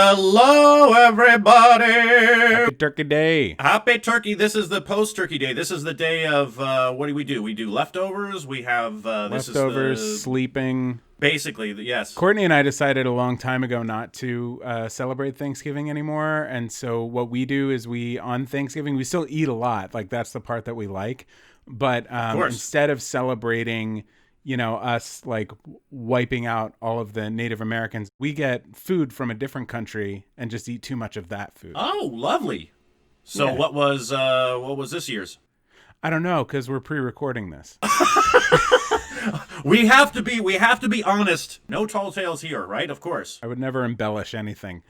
Hello, everybody. Happy Turkey Day. Happy Turkey. This is the post-Turkey Day. This is the day of, what do? We do leftovers. We have, Leftovers, sleeping. Basically, yes. Courtney and I decided a long time ago not to celebrate Thanksgiving anymore. And so what we do is on Thanksgiving, we still eat a lot. Like, that's the part that we like. But instead of celebrating, us like wiping out all of the Native Americans, we get food from a different country and just eat too much of that food. Oh, lovely. So what was this year's? I don't know, because we're pre-recording this. We have to be honest. No tall tales here, right? Of course. I would never embellish anything.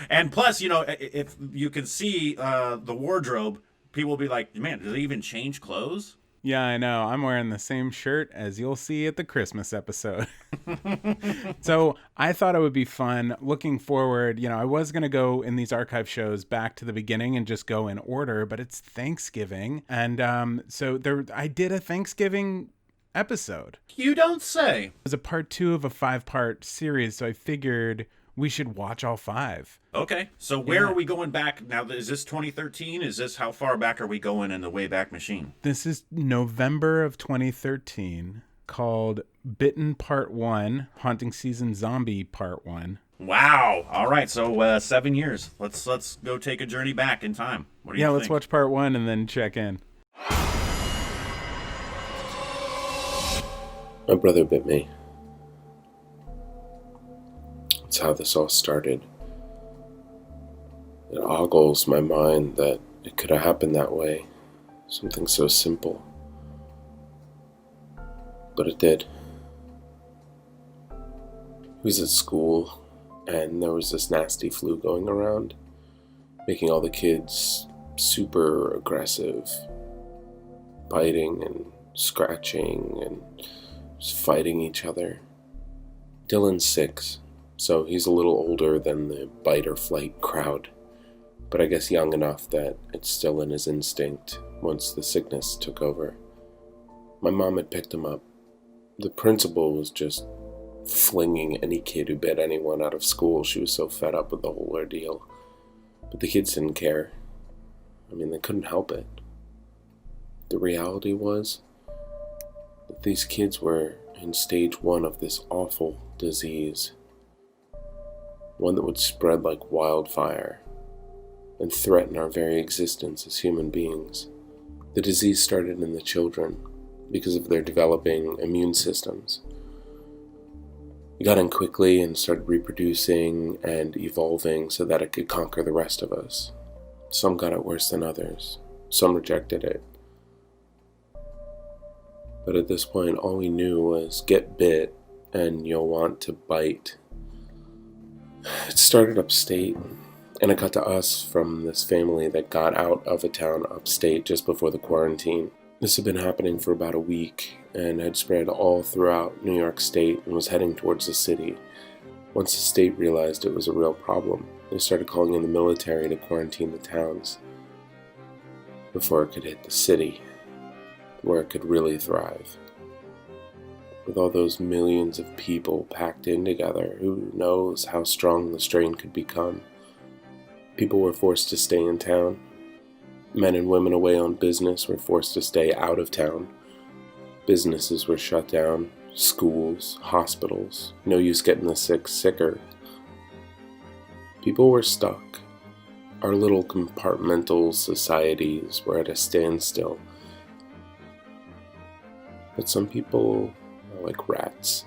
And plus, if you can see the wardrobe, people will be like, man, do they even change clothes? Yeah, I know. I'm wearing the same shirt as you'll see at the Christmas episode. So I thought it would be fun looking forward. I was going to go in these archive shows back to the beginning and just go in order, but it's Thanksgiving. And I did a Thanksgiving episode. You don't say. It was a part 2 of a 5-part series, so I figured we should watch all 5. Okay. So where are we going back now? Is this 2013? Is this how far back are we going in the Wayback Machine? This is November of 2013, called Bitten Part 1, Haunting Season Zombie Part 1. Wow. All right. So 7 years. Let's go take a journey back in time. What do you think? Let's watch Part 1 and then check in. My brother bit me. That's how this all started. It ogles my mind that it could have happened that way. Something so simple. But it did. He was at school, and there was this nasty flu going around, making all the kids super aggressive, biting and scratching and just fighting each other. Dylan's 6, so he's a little older than the bite or flight crowd, but I guess young enough that it's still in his instinct once the sickness took over. My mom had picked him up. The principal was just flinging any kid who bit anyone out of school. She was so fed up with the whole ordeal. But the kids didn't care. I mean, they couldn't help it. The reality was that these kids were in stage 1 of this awful disease. One that would spread like wildfire and threaten our very existence as human beings. The disease started in the children because of their developing immune systems. It got in quickly and started reproducing and evolving so that it could conquer the rest of us. Some got it worse than others. Some rejected it. But at this point, all we knew was get bit and you'll want to bite. It started upstate, and it got to us from this family that got out of a town upstate just before the quarantine. This had been happening for about a week and had spread all throughout New York State and was heading towards the city. Once the state realized it was a real problem, they started calling in the military to quarantine the towns before it could hit the city, where it could really thrive. With all those millions of people packed in together, who knows how strong the strain could become? People were forced to stay in town. Men and women away on business were forced to stay out of town. Businesses were shut down, schools, hospitals. No use getting the sick sicker. People were stuck. Our little compartmental societies were at a standstill. But some people are like rats.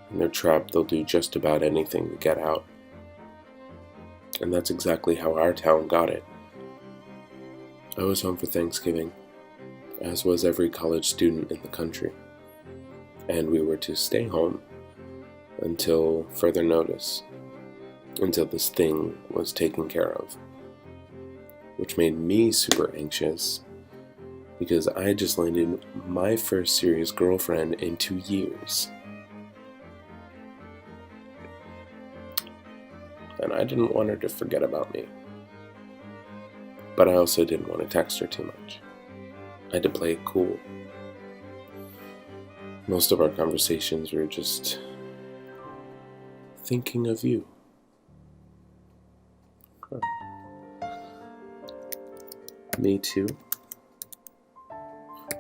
When they're trapped, they'll do just about anything to get out. And that's exactly how our town got it. I was home for Thanksgiving, as was every college student in the country. And we were to stay home until further notice, until this thing was taken care of. Which made me super anxious, because I had just landed my first serious girlfriend in 2 years. And I didn't want her to forget about me. But I also didn't want to text her too much. I had to play it cool. Most of our conversations were just thinking of you. Huh. Me too.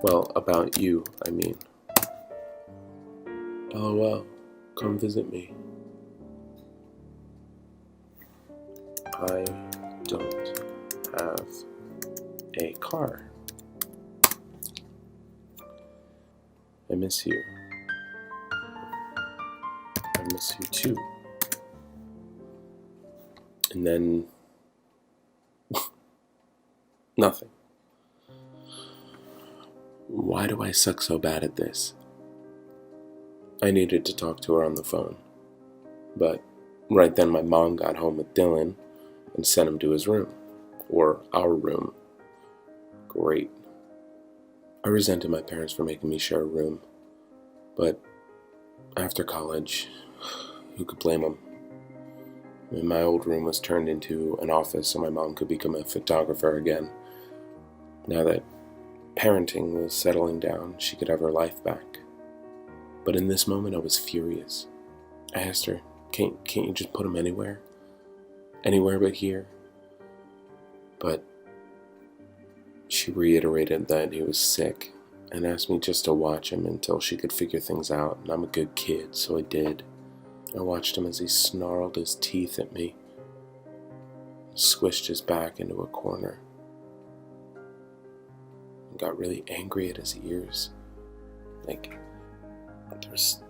Well, about you, I mean. LOL, come visit me. I don't have a car. I miss you. I miss you too. And then nothing. Why do I suck so bad at this? I needed to talk to her on the phone. But right then my mom got home with Dylan and sent him to his room. Or our room. Great. I resented my parents for making me share a room. But after college, who could blame them? And my old room was turned into an office so my mom could become a photographer again. Now that parenting was settling down, she could have her life back. But in this moment, I was furious. I asked her, can't you just put him anywhere? Anywhere but here? But she reiterated that he was sick and asked me just to watch him until she could figure things out. And I'm a good kid, so I did. I watched him as he snarled his teeth at me, squished his back into a corner, and got really angry at his ears. Like there's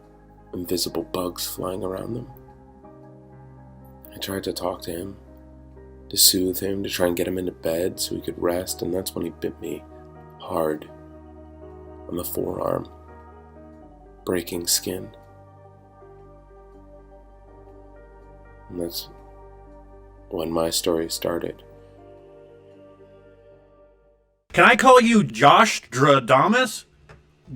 invisible bugs flying around them. I tried to talk to him, to soothe him, to try and get him into bed so he could rest, and that's when he bit me hard on the forearm, breaking skin. And that's when my story started. Can I call you Josh Dradamus?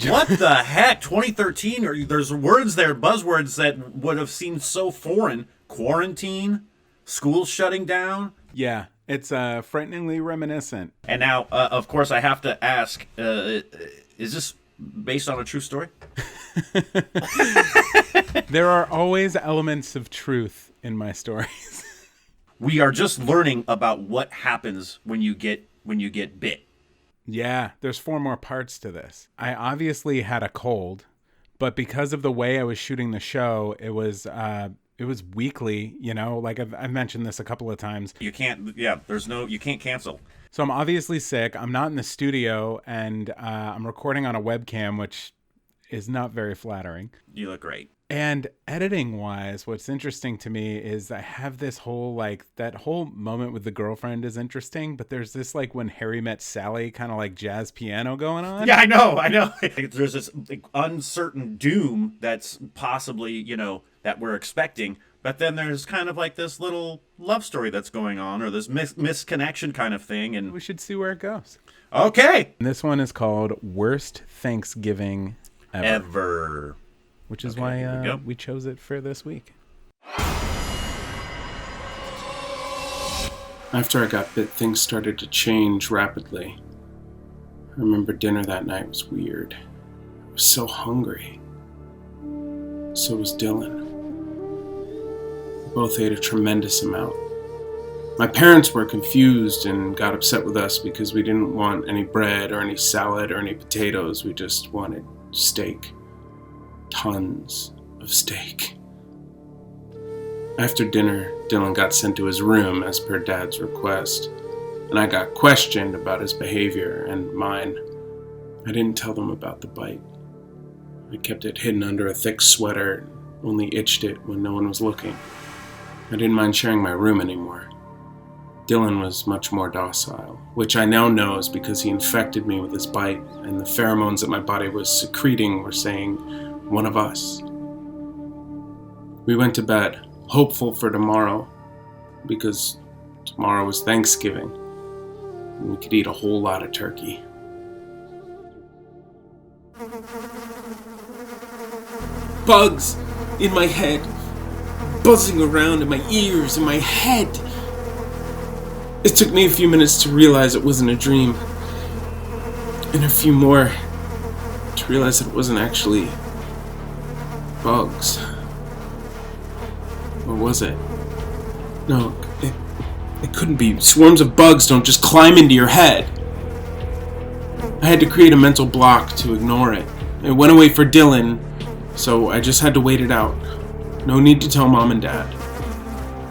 What the heck? 2013? There's words there, buzzwords that would have seemed so foreign. Quarantine, school shutting down. Yeah, it's frighteningly reminiscent. And now, of course, I have to ask, is this based on a true story? There are always elements of truth in my stories. We are just learning about what happens when you get bit. Yeah, there's 4 more parts to this. I obviously had a cold, but because of the way I was shooting the show, it was weekly, you know, like I've mentioned this a couple of times. You can't cancel. So I'm obviously sick. I'm not in the studio, and I'm recording on a webcam, which is not very flattering. You look great. And editing wise, what's interesting to me is I have this whole, that whole moment with the girlfriend is interesting, but there's this, when Harry Met Sally kind of jazz piano going on. Yeah, I know. There's this uncertain doom that's possibly, that we're expecting. But then there's kind of this little love story that's going on, or this misconnection kind of thing. And we should see where it goes. Okay. And this one is called Worst Thanksgiving Ever. Which is why we chose it for this week. After I got bit, things started to change rapidly. I remember dinner that night was weird. I was so hungry. So was Dylan. We both ate a tremendous amount. My parents were confused and got upset with us because we didn't want any bread or any salad or any potatoes. We just wanted steak. Tons of steak. After dinner, Dylan got sent to his room as per Dad's request, and I got questioned about his behavior and mine. I didn't tell them about the bite. I kept it hidden under a thick sweater, only itched it when no one was looking. I didn't mind sharing my room anymore. Dylan was much more docile, which I now know is because he infected me with his bite, and the pheromones that my body was secreting were saying, one of us. We went to bed, hopeful for tomorrow, because tomorrow was Thanksgiving, and we could eat a whole lot of turkey. Bugs in my head, buzzing around in my ears, in my head. It took me a few minutes to realize it wasn't a dream, and a few more to realize that it wasn't actually bugs. Or was it? No, it couldn't be. Swarms of bugs don't just climb into your head. I had to create a mental block to ignore it. It went away for Dylan, so I just had to wait it out. No need to tell Mom and Dad.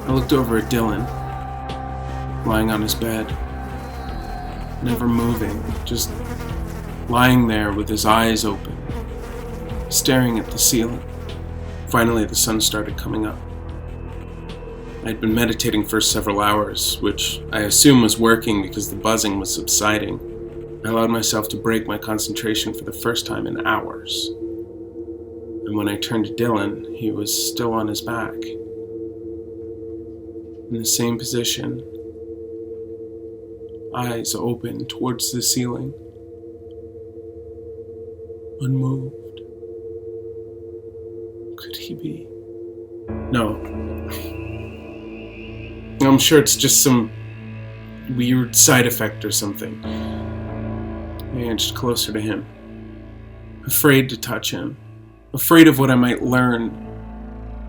I looked over at Dylan, lying on his bed, never moving, just lying there with his eyes open, staring at the ceiling. Finally, the sun started coming up. I'd been meditating for several hours, which I assume was working because the buzzing was subsiding. I allowed myself to break my concentration for the first time in hours. And when I turned to Dylan, he was still on his back, in the same position, eyes open towards the ceiling, unmoved. Could he be? No. I'm sure it's just some weird side effect or something. I inched closer to him, afraid to touch him, afraid of what I might learn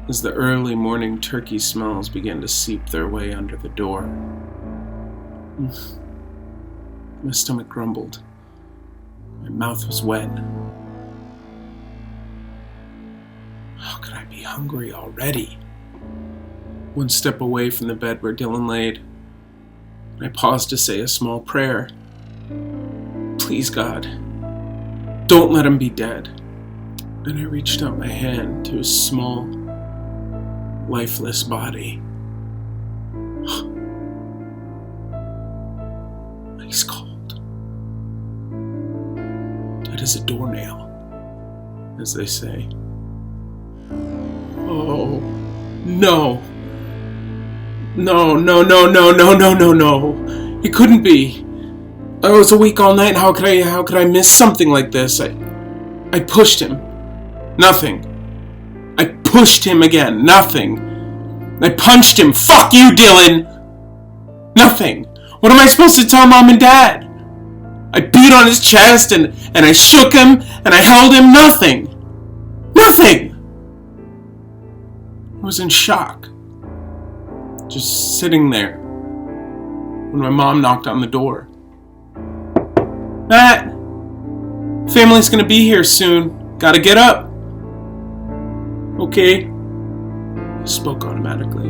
as the early morning turkey smells began to seep their way under the door. My stomach grumbled. My mouth was wet. How could I be hungry already? One step away from the bed where Dylan laid, I paused to say a small prayer. Please, God, don't let him be dead. And I reached out my hand to his small, lifeless body. Ice cold. Dead as a doornail, as they say. Oh, no. No. It couldn't be. I was awake all night. How could I miss something like this? I pushed him. Nothing. I pushed him again. Nothing. I punched him. Fuck you, Dylan. Nothing. What am I supposed to tell Mom and Dad? I beat on his chest and I shook him and I held him. Nothing. Nothing. I was in shock. Just sitting there when my mom knocked on the door. Matt! Family's gonna be here soon. Gotta get up. Okay. I spoke automatically.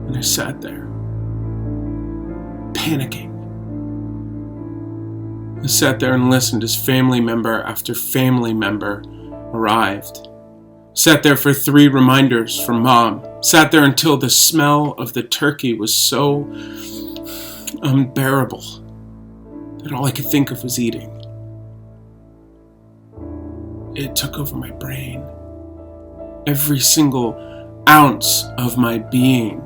And I sat there, panicking. I sat there and listened as family member after family member arrived. Sat there for 3 reminders from Mom. Sat there until the smell of the turkey was so unbearable that all I could think of was eating. It took over my brain. Every single ounce of my being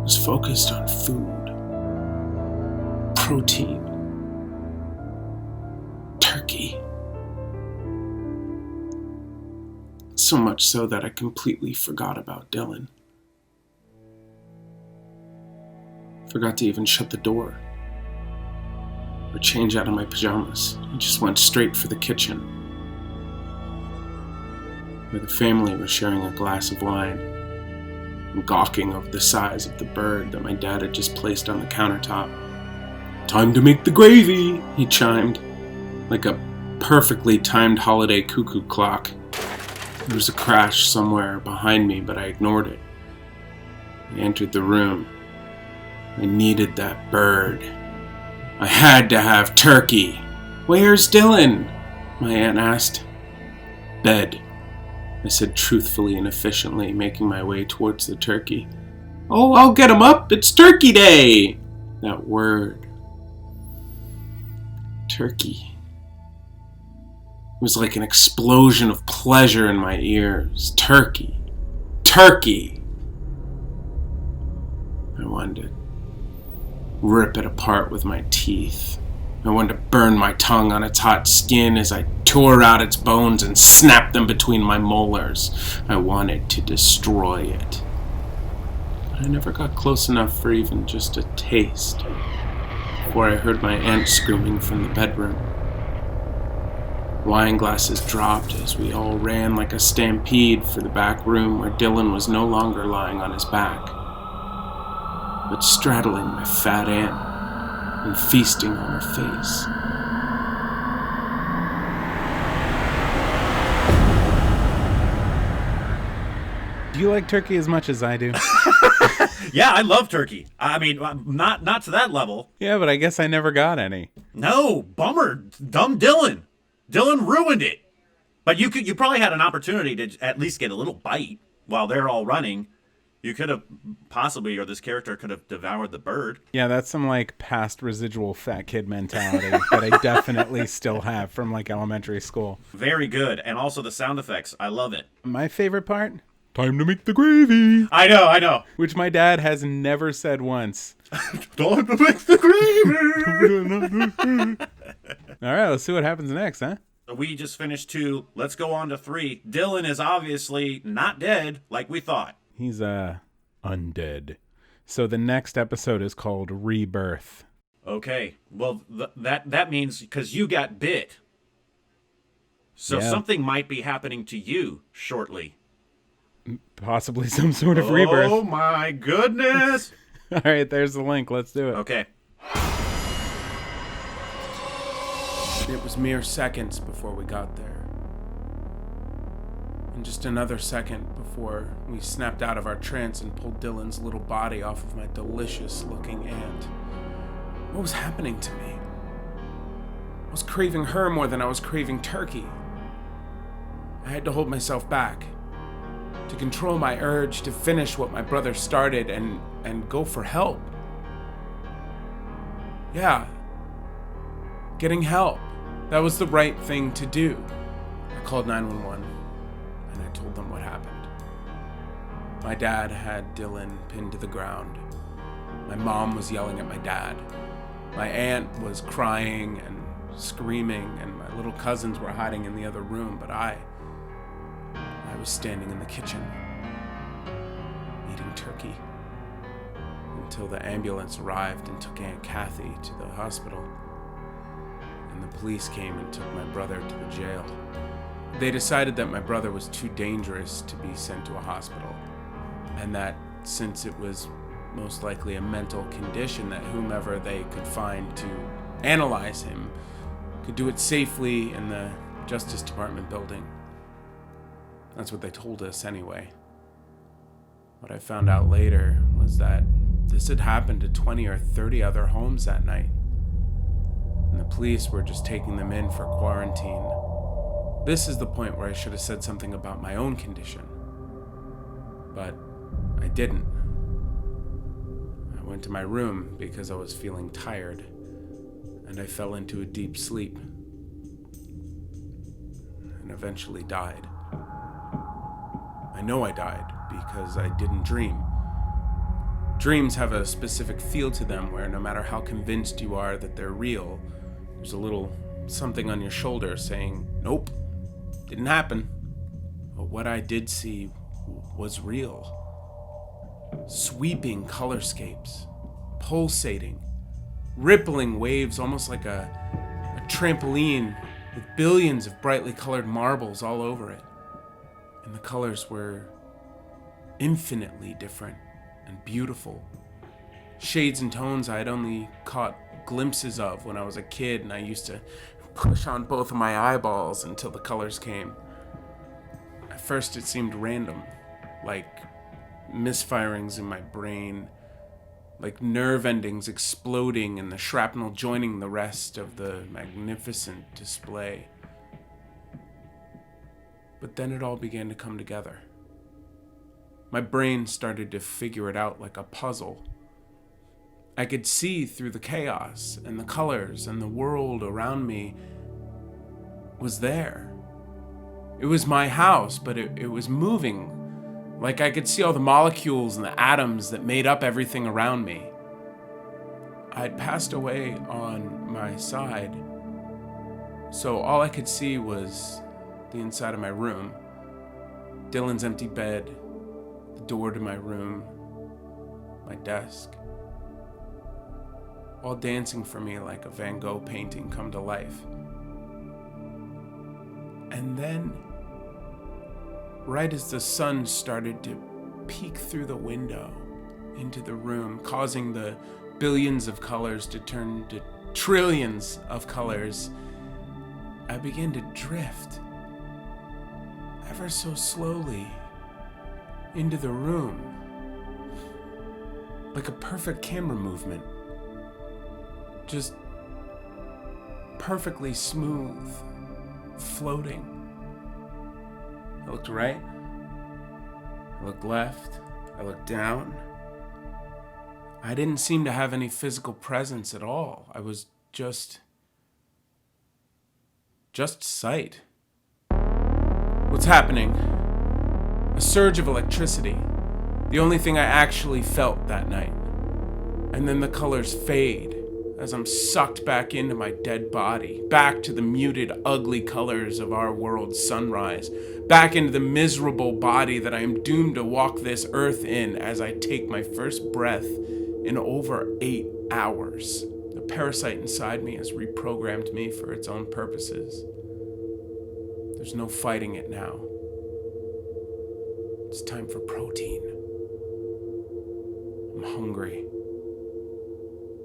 was focused on food, protein, turkey. So much so that I completely forgot about Dylan. Forgot to even shut the door or change out of my pajamas. I just went straight for the kitchen, where the family was sharing a glass of wine and gawking over the size of the bird that my dad had just placed on the countertop. Time to make the gravy, he chimed, like a perfectly timed holiday cuckoo clock. There was a crash somewhere behind me, but I ignored it. I entered the room. I needed that bird. I had to have turkey. Where's Dylan? My aunt asked. Bed, I said truthfully and efficiently, making my way towards the turkey. Oh, I'll get him up. It's turkey day. That word. Turkey. It was like an explosion of pleasure in my ears. Turkey. Turkey. I wanted to rip it apart with my teeth. I wanted to burn my tongue on its hot skin as I tore out its bones and snapped them between my molars. I wanted to destroy it. But I never got close enough for even just a taste before I heard my aunt screaming from the bedroom. Wine glasses dropped as we all ran like a stampede for the back room where Dylan was no longer lying on his back, but straddling my fat aunt and feasting on her face. Do you like turkey as much as I do? Yeah, I love turkey. I mean, not to that level. Yeah, but I guess I never got any. No, bummer. Dumb Dylan. Dylan ruined it. But you probably had an opportunity to at least get a little bite while they're all running. You could have possibly, or this character could have devoured the bird. Yeah, that's some like past residual fat kid mentality that I definitely still have from like elementary school. Very good. And also the sound effects. I love it. My favorite part? Time to make the gravy. I know. Which my dad has never said once. Time to make the gravy. All right, let's see what happens next, huh? We just finished 2. Let's go on to 3. Dylan is obviously not dead like we thought. He's undead. So the next episode is called Rebirth. Okay. Well, that means because you got bit. So something might be happening to you shortly. Possibly some sort of rebirth. Oh my goodness. All right, there's the link. Let's do it. Okay. It was mere seconds before we got there. And just another second before we snapped out of our trance and pulled Dylan's little body off of my delicious-looking aunt. What was happening to me? I was craving her more than I was craving turkey. I had to hold myself back, to control my urge to finish what my brother started and go for help. Yeah, getting help. That was the right thing to do. I called 911 and I told them what happened. My dad had Dylan pinned to the ground. My mom was yelling at my dad. My aunt was crying and screaming, and my little cousins were hiding in the other room, but I was standing in the kitchen, eating turkey, until the ambulance arrived and took Aunt Kathy to the hospital, and the police came and took my brother to the jail. They decided that my brother was too dangerous to be sent to a hospital, and that since it was most likely a mental condition, that whomever they could find to analyze him could do it safely in the Justice Department building. That's what they told us anyway. What I found out later was that this had happened to 20 or 30 other homes that night, and the police were just taking them in for quarantine. This is the point where I should have said something about my own condition, but I didn't. I went to my room because I was feeling tired, and I fell into a deep sleep, and eventually died. I know I died because I didn't dream. Dreams have a specific feel to them where no matter how convinced you are that they're real, there's a little something on your shoulder saying, nope, didn't happen. But what I did see was real. Sweeping colorscapes, pulsating, rippling waves almost like a trampoline with billions of brightly colored marbles all over it. And the colors were infinitely different and beautiful. Shades and tones I had only caught glimpses of when I was a kid, and I used to push on both of my eyeballs until the colors came. At first it seemed random, like misfirings in my brain, like nerve endings exploding and the shrapnel joining the rest of the magnificent display. But then it all began to come together. My brain started to figure it out like a puzzle. I could see through the chaos and the colors, and the world around me was there. It was my house, but it was moving. Like I could see all the molecules and the atoms that made up everything around me. I'd passed away on my side, so all I could see was the inside of my room, Dylan's empty bed, the door to my room, my desk, all dancing for me like a Van Gogh painting come to life. And then, right as the sun started to peek through the window into the room, causing the billions of colors to turn to trillions of colors, I began to drift ever so slowly into the room, like a perfect camera movement, just perfectly smooth, floating. I looked right, I looked left, I looked down. I didn't seem to have any physical presence at all. I was just sight. What's happening? A surge of electricity. The only thing I actually felt that night. And then the colors fade as I'm sucked back into my dead body, back to the muted, ugly colors of our world's sunrise, back into the miserable body that I am doomed to walk this earth in as I take my first breath in over 8 hours. The parasite inside me has reprogrammed me for its own purposes. There's no fighting it now. It's time for protein. I'm hungry.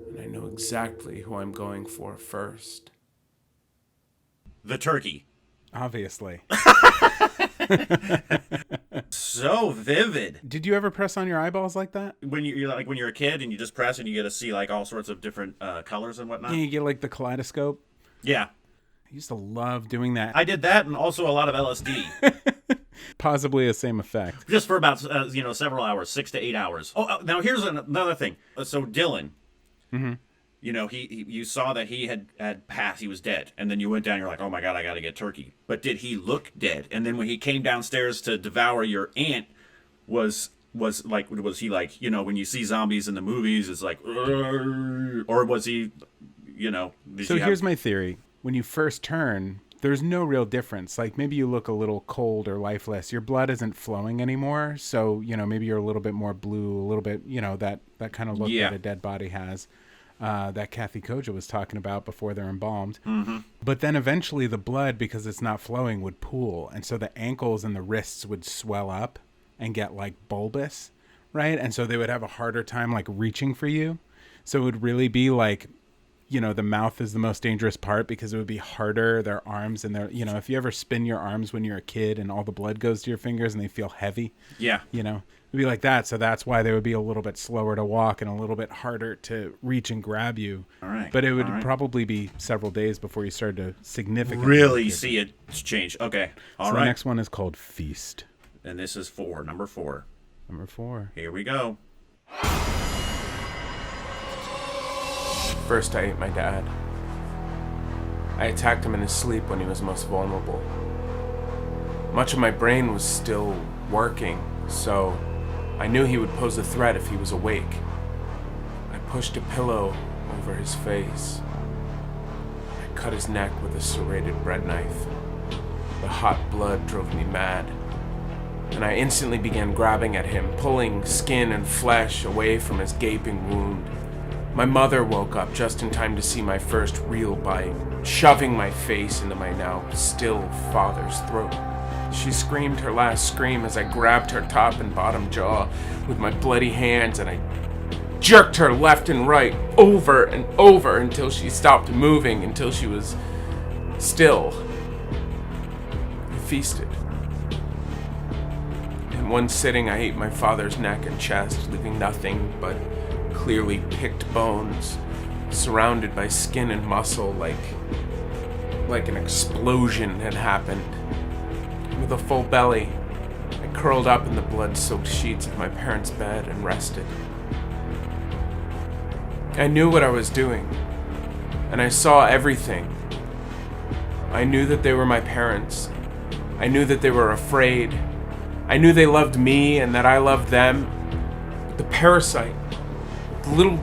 And I know exactly who I'm going for first. The turkey. Obviously. So vivid. Did you ever press on your eyeballs like that? When you're a kid and you just press and you get to see like all sorts of different colors and whatnot. Yeah, you get like the kaleidoscope. Yeah. I used to love doing that. I did that and also a lot of LSD. Possibly the same effect. Just for about several hours, 6 to 8 hours. Oh, now here's another thing. So Dylan, you saw that he had passed, he was dead, and then you went down. You're like, oh my god, I got to get turkey. But did he look dead? And then when he came downstairs to devour your aunt, was he like, when you see zombies in the movies, it's like, or was he, here's my theory. When you first turn, there's no real difference. Like maybe you look a little cold or lifeless. Your blood isn't flowing anymore. So, maybe you're a little bit more blue, a little bit, that kind of look that a dead body has, that Kathy Koja was talking about before they're embalmed. Mm-hmm. But then eventually the blood, because it's not flowing, would pool. And so the ankles and the wrists would swell up and get like bulbous, right? And so they would have a harder time like reaching for you. So it would really be like, the mouth is the most dangerous part because it would be harder. Their arms and their, if you ever spin your arms when you're a kid and all the blood goes to your fingers and they feel heavy. Yeah. It'd be like that. So that's why they would be a little bit slower to walk and a little bit harder to reach and grab you. All right. But it would probably be several days before you started to significantly really see it change. Okay. All right. The next one is called Feast. And this is number 4. Number 4. Here we go. First, I ate my dad. I attacked him in his sleep when he was most vulnerable. Much of my brain was still working, so I knew he would pose a threat if he was awake. I pushed a pillow over his face. I cut his neck with a serrated bread knife. The hot blood drove me mad, and I instantly began grabbing at him, pulling skin and flesh away from his gaping wound. My mother woke up just in time to see my first real bite, shoving my face into my now still father's throat. She screamed her last scream as I grabbed her top and bottom jaw with my bloody hands, and I jerked her left and right over and over until she stopped moving, until she was still. I feasted. In one sitting, I ate my father's neck and chest, leaving nothing but clearly picked bones, surrounded by skin and muscle, like an explosion had happened. With a full belly, I curled up in the blood-soaked sheets of my parents' bed and rested. I knew what I was doing, and I saw everything. I knew that they were my parents. I knew that they were afraid. I knew they loved me and that I loved them. But the parasite, the little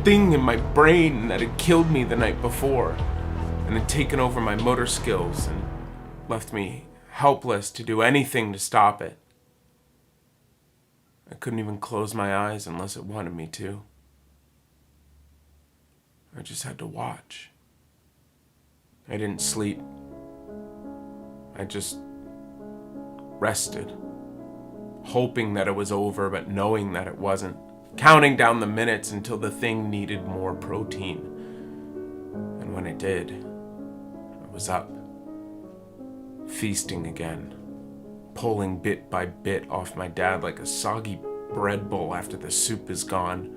thing in my brain that had killed me the night before and had taken over my motor skills and left me helpless to do anything to stop it. I couldn't even close my eyes unless it wanted me to. I just had to watch. I didn't sleep. I just rested, hoping that it was over, but knowing that it wasn't, counting down the minutes until the thing needed more protein. And when it did, I was up, feasting again, pulling bit by bit off my dad like a soggy bread bowl after the soup is gone.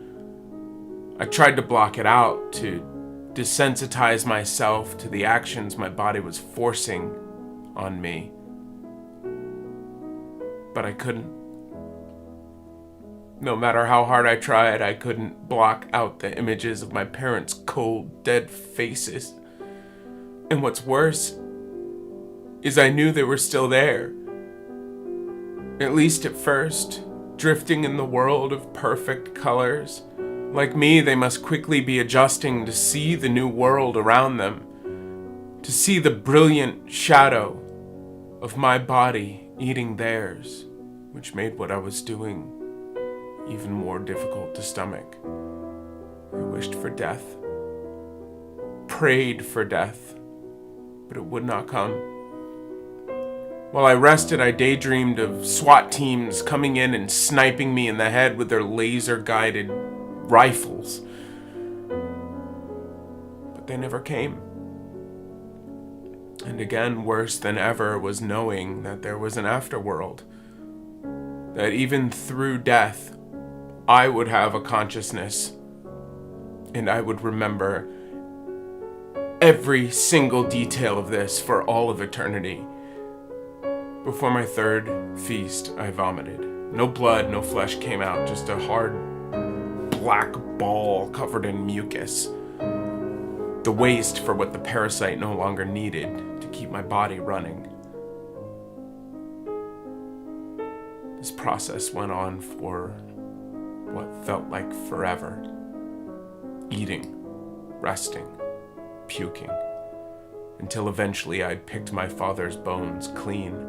I tried to block it out, to desensitize myself to the actions my body was forcing on me. But I couldn't. No matter how hard I tried, I couldn't block out the images of my parents' cold, dead faces. And what's worse is I knew they were still there. At least at first, drifting in the world of perfect colors. Like me, they must quickly be adjusting to see the new world around them, to see the brilliant shadow of my body eating theirs, which made what I was doing even more difficult to stomach. I wished for death, prayed for death, but it would not come. While I rested, I daydreamed of SWAT teams coming in and sniping me in the head with their laser-guided rifles. But they never came. And again, worse than ever was knowing that there was an afterworld. That even through death, I would have a consciousness. And I would remember every single detail of this for all of eternity. Before my third feast, I vomited. No blood, no flesh came out, just a hard black ball covered in mucus. The waste for what the parasite no longer needed to keep my body running. This process went on for what felt like forever. Eating, resting, puking, until eventually I'd picked my father's bones clean,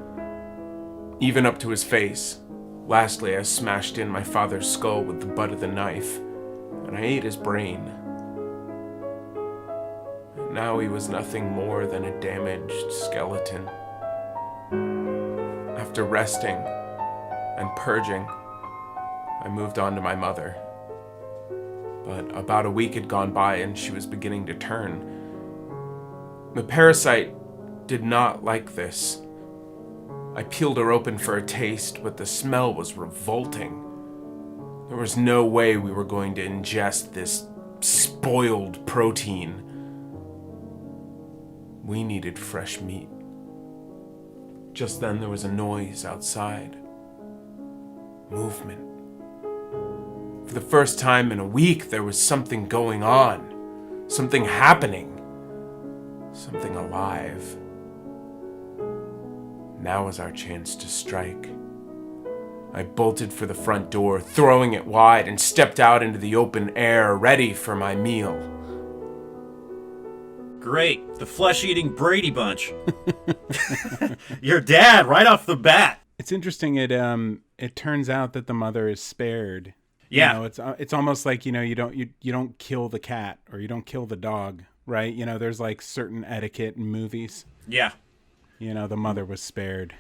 even up to his face. Lastly, I smashed in my father's skull with the butt of the knife, and I ate his brain. And now he was nothing more than a damaged skeleton. After resting and purging, I moved on to my mother. But about a week had gone by and she was beginning to turn. The parasite did not like this. I peeled her open for a taste, but the smell was revolting. There was no way we were going to ingest this spoiled protein. We needed fresh meat. Just then there was a noise outside. Movement. For the first time in a week, there was something going on. Something happening. Something alive. Now was our chance to strike. I bolted for the front door, throwing it wide, and stepped out into the open air, ready for my meal. Great. The flesh-eating Brady Bunch. Your dad, right off the bat. It's interesting. It turns out that the mother is spared. Yeah. You know, it's almost like, you know, you don't kill the cat or you don't kill the dog, right? You know, there's like certain etiquette in movies. Yeah. You know, the mother was spared.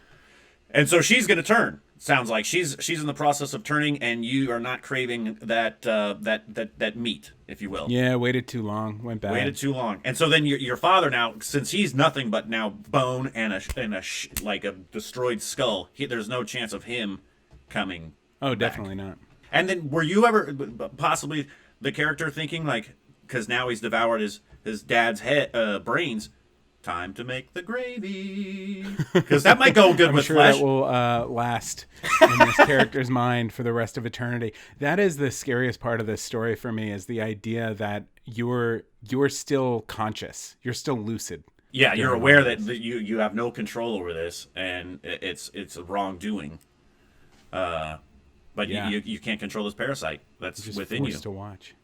And so she's going to turn. Sounds like she's in the process of turning, and you are not craving that meat, if you will. Yeah, waited too long. Went bad. Waited too long. And so then your father now, since he's nothing but now bone and like a destroyed skull, there's no chance of him coming. Oh, definitely not. And then were you ever possibly the character thinking like, because now he's devoured his dad's brains, time to make the gravy, because that might go good I'm with sure flesh. That will last in this character's mind for the rest of eternity. That is the scariest part of this story for me, is the idea that you're still conscious, you're still lucid. Yeah, you're aware that you have no control over this, and it's a wrongdoing. But yeah. you can't control this parasite that's just within you. To watch.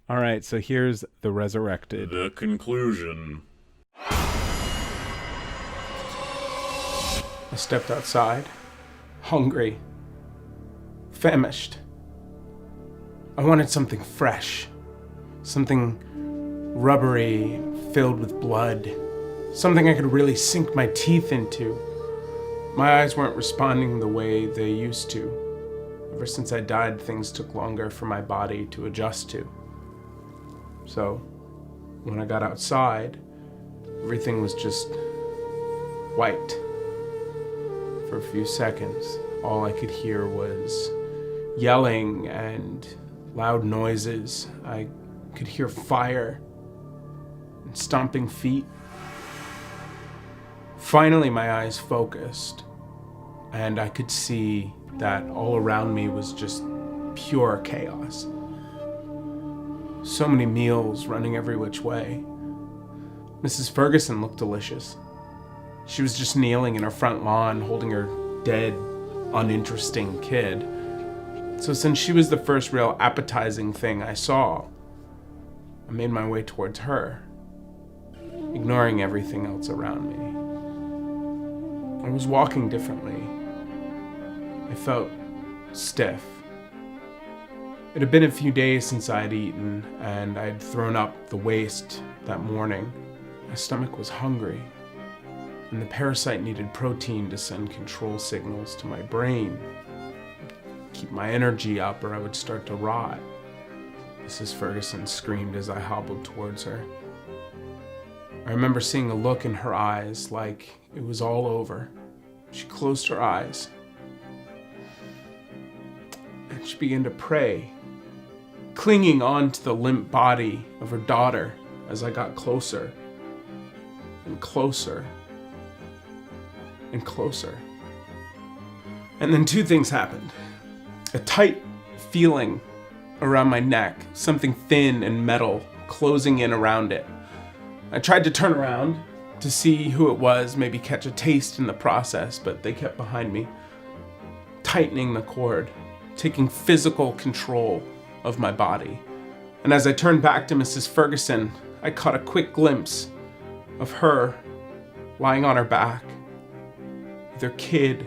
All right, so here's the Resurrected. The conclusion. I stepped outside, hungry, famished. I wanted something fresh, something rubbery, filled with blood, something I could really sink my teeth into. My eyes weren't responding the way they used to. Ever since I died, things took longer for my body to adjust to. So, when I got outside, everything was just white. For a few seconds, all I could hear was yelling and loud noises. I could hear fire and stomping feet. Finally, my eyes focused, and I could see that all around me was just pure chaos. So many meals running every which way. Mrs. Ferguson looked delicious. She was just kneeling in her front lawn, holding her dead, uninteresting kid. So since she was the first real appetizing thing I saw, I made my way towards her, ignoring everything else around me. I was walking differently. I felt stiff. It had been a few days since I had eaten, and I had thrown up the waste that morning. My stomach was hungry, and the parasite needed protein to send control signals to my brain. Keep my energy up or I would start to rot. Mrs. Ferguson screamed as I hobbled towards her. I remember seeing a look in her eyes like it was all over. She closed her eyes, and she began to pray, clinging on to the limp body of her daughter as I got closer and closer and closer. And then two things happened. A tight feeling around my neck, something thin and metal closing in around it. I tried to turn around to see who it was, maybe catch a taste in the process, but they kept behind me, tightening the cord, taking physical control of my body. And as I turned back to Mrs. Ferguson, I caught a quick glimpse of her lying on her back, with her kid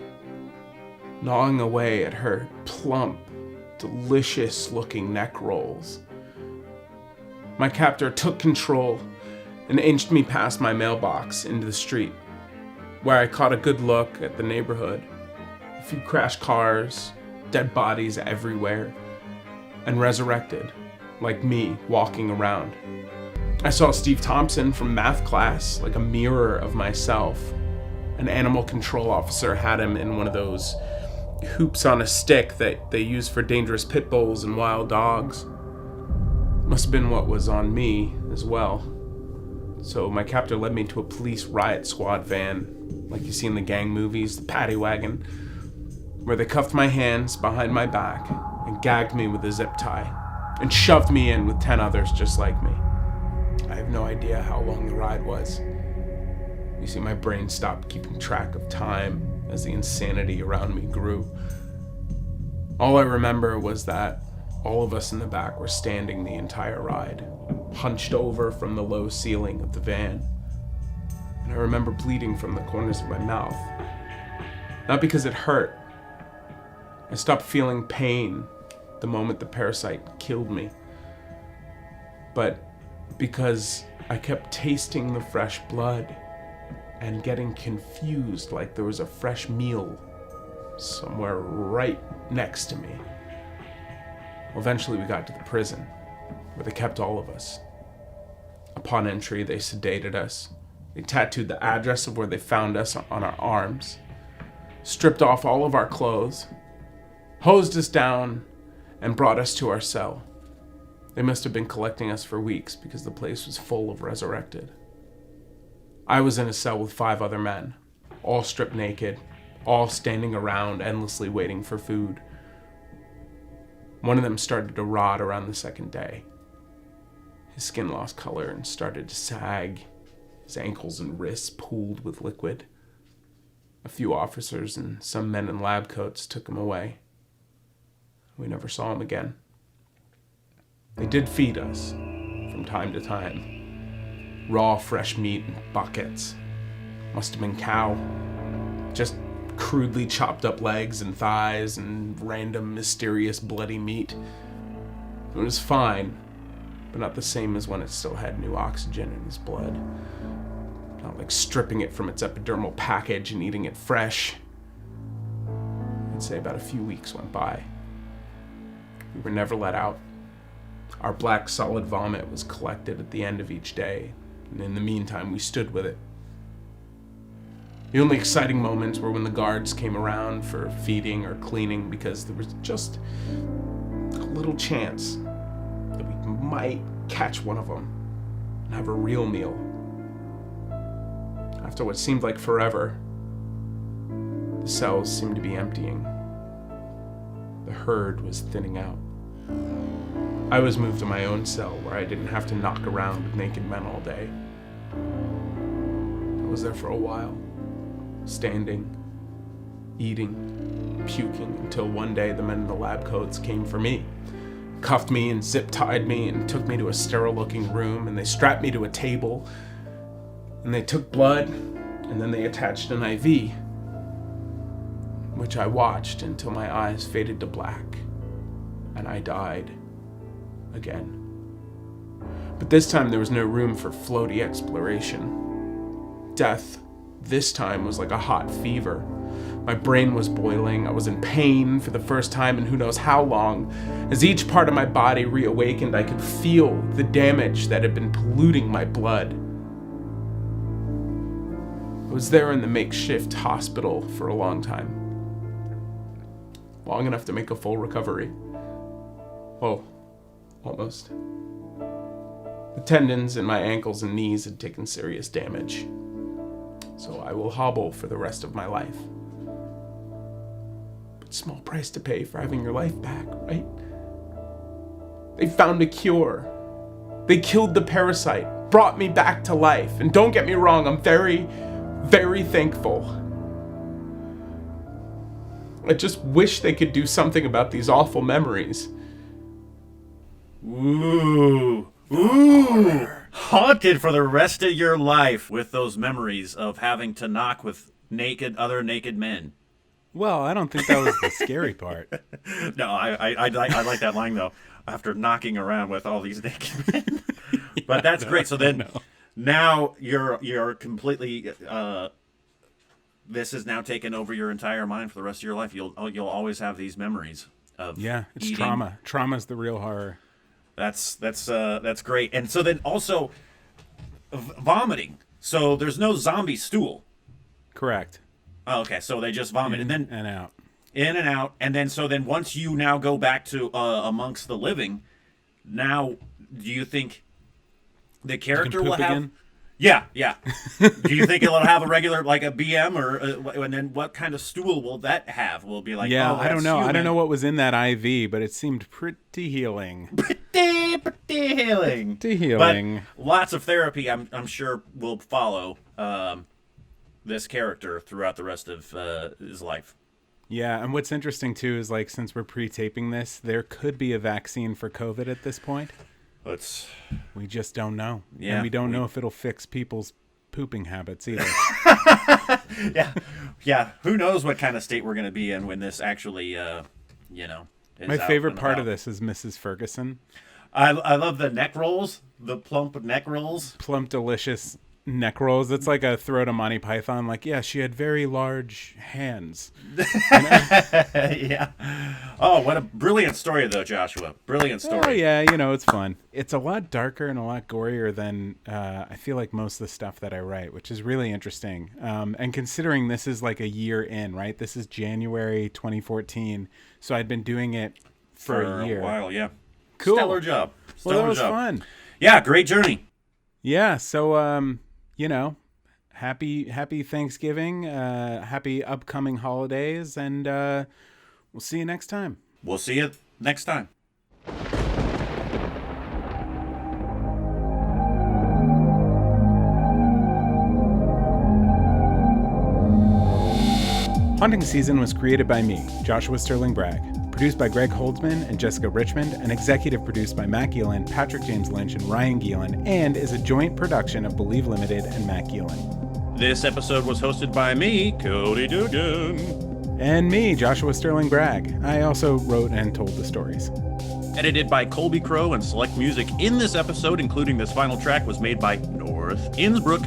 gnawing away at her plump, delicious-looking neck rolls. My captor took control and inched me past my mailbox into the street, where I caught a good look at the neighborhood. A few crashed cars, dead bodies everywhere, and Resurrected, like me, walking around. I saw Steve Thompson from math class, like a mirror of myself. An animal control officer had him in one of those hoops on a stick that they use for dangerous pit bulls and wild dogs. Must have been what was on me as well. So my captor led me to a police riot squad van, like you see in the gang movies, the paddy wagon, where they cuffed my hands behind my back and gagged me with a zip tie and shoved me in with 10 others just like me. I have no idea how long the ride was. You see, my brain stopped keeping track of time as the insanity around me grew. All I remember was that all of us in the back were standing the entire ride, hunched over from the low ceiling of the van. And I remember bleeding from the corners of my mouth. Not because it hurt. I stopped feeling pain the moment the parasite killed me. But because I kept tasting the fresh blood and getting confused like there was a fresh meal somewhere right next to me. Eventually we got to the prison, where they kept all of us. Upon entry, they sedated us. They tattooed the address of where they found us on our arms, stripped off all of our clothes, hosed us down, and brought us to our cell. They must have been collecting us for weeks because the place was full of Resurrected. I was in a cell with 5 other men, all stripped naked, all standing around endlessly waiting for food. One of them started to rot around the second day. His skin lost color and started to sag. His ankles and wrists pooled with liquid. A few officers and some men in lab coats took him away. We never saw him again. They did feed us from time to time. Raw, fresh meat in buckets. Must have been cow. Just crudely chopped up legs and thighs and random, mysterious, bloody meat. It was fine, but not the same as when it still had new oxygen in his blood. not like stripping it from its epidermal package and eating it fresh. I'd say about a few weeks went by. We were never let out. Our black solid vomit was collected at the end of each day, and in the meantime we stood with it. The only exciting moments were when the guards came around for feeding or cleaning, because there was just a little chance that we might catch one of them and have a real meal. After what seemed like forever, the cells seemed to be emptying. The herd was thinning out. I was moved to my own cell where I didn't have to knock around with naked men all day. I was there for a while, standing, eating, puking, until one day the men in the lab coats came for me, cuffed me and zip-tied me and took me to a sterile-looking room, and they strapped me to a table, and they took blood, and then they attached an IV, which I watched until my eyes faded to black, and I died again. But this time there was no room for floaty exploration. Death, this time, was like a hot fever. My brain was boiling. I was in pain for the first time in who knows how long. As each part of my body reawakened, I could feel the damage that had been polluting my blood. I was there in the makeshift hospital for a long time. Long enough to make a full recovery. Oh, almost. The tendons in my ankles and knees had taken serious damage, so I will hobble for the rest of my life. But small price to pay for having your life back, right? They found a cure. They killed the parasite, brought me back to life, and don't get me wrong, I'm very, very thankful. I just wish they could do something about these awful memories. Ooh. Haunted for the rest of your life with those memories of having to knock with other naked men. Well, I don't think that was the scary part. No, I like that line, though, after knocking around with all these naked men. But that's great. So then now you're completely... this has now taken over your entire mind for the rest of your life. You'll always have these memories of it's eating. trauma. Trauma's the real horror. That's great. And so then also vomiting. So there's no zombie stool. Correct. Oh, okay, so they just vomit In and out. And then once you now go back to amongst the living, now do you think the character will have again? Yeah. Do you think it'll have a regular, like a BM, or and then what kind of stool will that have? Will it be like, yeah, oh, I don't know. human. I don't know what was in that IV, but it seemed pretty healing. Pretty healing. Pretty healing. But lots of therapy, I'm sure, will follow this character throughout the rest of his life. Yeah, and what's interesting too is, like, since we're pre-taping this, there could be a vaccine for COVID at this point. We just don't know. Yeah, and we don't know if it'll fix people's pooping habits either. Yeah. Who knows what kind of state we're going to be in when this actually, is My favorite out part and of this is Mrs. Ferguson. I love the neck rolls, the plump neck rolls. Plump, delicious neck rolls. It's like a throw to Monty Python. Like, yeah, she had very large hands. Yeah. Oh, what a brilliant story, though, Joshua. Brilliant story. Oh, yeah, it's fun. It's a lot darker and a lot gorier than I feel like most of the stuff that I write, which is really interesting. And considering this is like a year in, right? This is January 2014. So I'd been doing it for a year. A while, yeah. Cool. Stellar job. Well, that was fun. Yeah, great journey. Yeah, so happy Thanksgiving, happy upcoming holidays, and we'll see you next time. We'll see you next time. Haunting Season was created by me, Joshua Sterling Bragg, produced by Greg Holdsman and Jessica Richmond, and executive produced by Matt Gielen, Patrick James Lynch, and Ryan Gielen, and is a joint production of Believe Limited and Matt Gielen. This episode was hosted by me, Cody Dugan. And me, Joshua Sterling Bragg. I also wrote and told the stories. Edited by Colby Crow, and select music in this episode, including this final track, was made by North Innsbruck.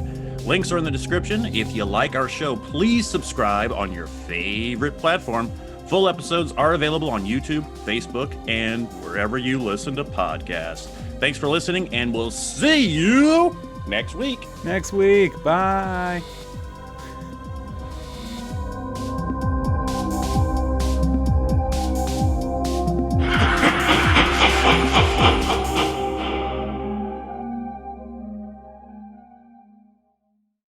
Links are in the description. If you like our show, please subscribe on your favorite platform. Full episodes are available on YouTube, Facebook, and wherever you listen to podcasts. Thanks for listening, and we'll see you next week. Next week. Bye.